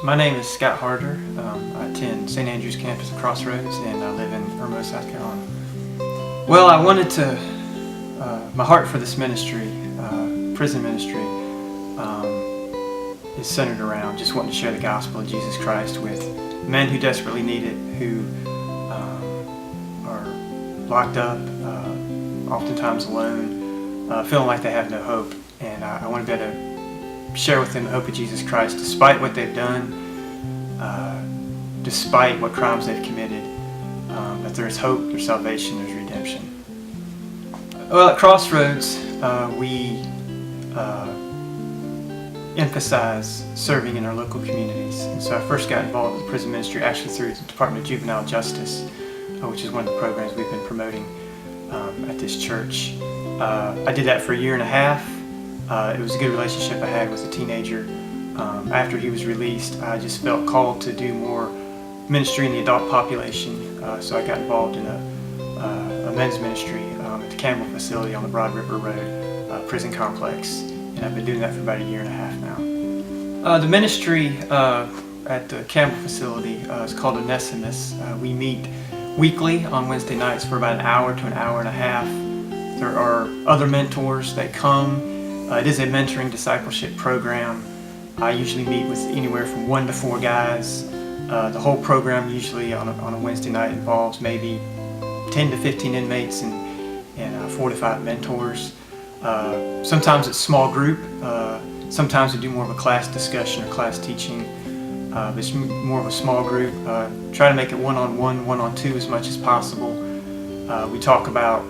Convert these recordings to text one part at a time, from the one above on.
My name is Scott Harder. I attend St. Andrew's campus at Crossroads, and I live in Irmo, South Carolina. Well, I wanted to, my heart for this ministry, prison ministry, is centered around just wanting to share the gospel of Jesus Christ with men who desperately need it, who are locked up, oftentimes alone, feeling like they have no hope. And I want to be able to share with them the hope of Jesus Christ despite what they've done, despite what crimes they've committed, that there is hope, there's salvation, there's redemption. Well, at Crossroads, we emphasize serving in our local communities. And so I first got involved with the prison ministry actually through the Department of Juvenile Justice, which is one of the programs we've been promoting at this church. I did that for a year and a half. It was a good relationship I had with a teenager. After he was released, I just felt called to do more ministry in the adult population. So I got involved in a men's ministry at the Campbell facility on the Broad River Road prison complex. And I've been doing that for about a year and a half now. The ministry at the Campbell facility is called Onesimus. We meet weekly on Wednesday nights for about an hour to an hour and a half. There are other mentors that come. It is a mentoring discipleship program. I usually meet with anywhere from 1 to 4 guys. The whole program usually on a Wednesday night involves maybe 10 to 15 inmates and 4 to 5 mentors. Sometimes it's small group. Sometimes we do more of a class discussion or class teaching. But it's more of a small group. Try to make it one-on-one, one-on-two as much as possible. We talk about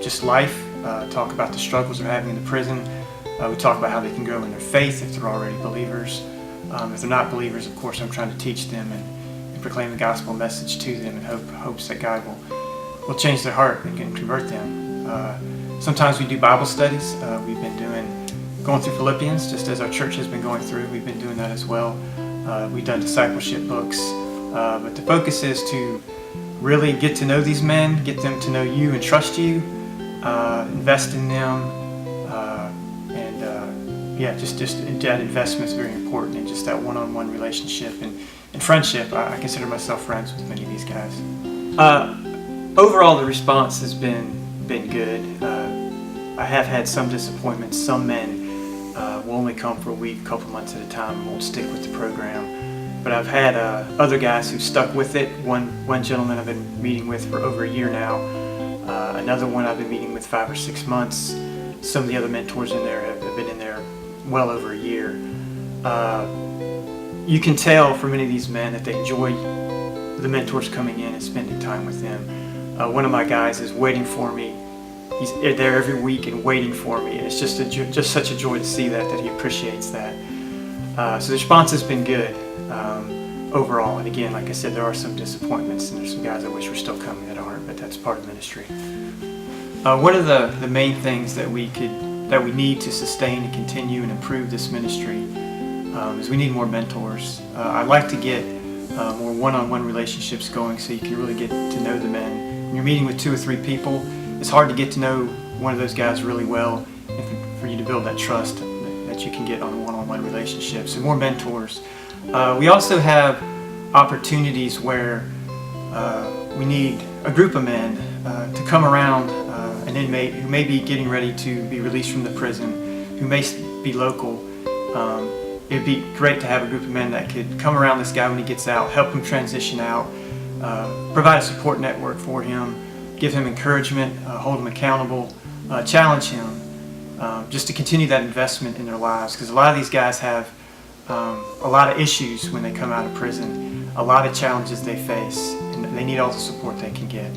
just life. Talk about the struggles they're having in the prison. We talk about how they can grow in their faith if they're already believers. If they're not believers, of course, I'm trying to teach them and proclaim the gospel message to them in hopes that God will change their heart and convert them. Sometimes we do Bible studies. We've been going through Philippians, just as our church has been going through. We've been doing that as well. We've done discipleship books. But the focus is to really get to know these men, get them to know you and trust you. Invest in them, just that investment is very important, and just that one-on-one relationship and friendship. I consider myself friends with many of these guys. Overall, the response has been good. I have had some disappointments. Some men will only come for a week, a couple months at a time, and won't stick with the program. But I've had other guys who stuck with it. One gentleman I've been meeting with for over a year now. Another one I've been meeting with 5 or 6 months. Some of the other mentors in there have been in there well over a year. You can tell from many of these men that they enjoy the mentors coming in and spending time with them. One of my guys is waiting for me. He's there every week and waiting for me. And it's just such a joy to see that he appreciates that. So the response has been good overall. And again, like I said, there are some disappointments, and there's some guys I wish were still coming that aren't, but that's part of ministry. One of the main things that we need to sustain and continue and improve this ministry is we need more mentors. I'd like to get more one-on-one relationships going so you can really get to know the men. When you're meeting with 2 or 3 people, it's hard to get to know one of those guys really well, and for you to build that trust that you can get on a one-on-one relationship. So more mentors. We also have opportunities where we need a group of men to come around an inmate who may be getting ready to be released from the prison, who may be local. It'd be great to have a group of men that could come around this guy when he gets out, help him transition out, provide a support network for him, give him encouragement, hold him accountable, challenge him, just to continue that investment in their lives. Because a lot of these guys have a lot of issues when they come out of prison, a lot of challenges they face, and they need all the support they can get.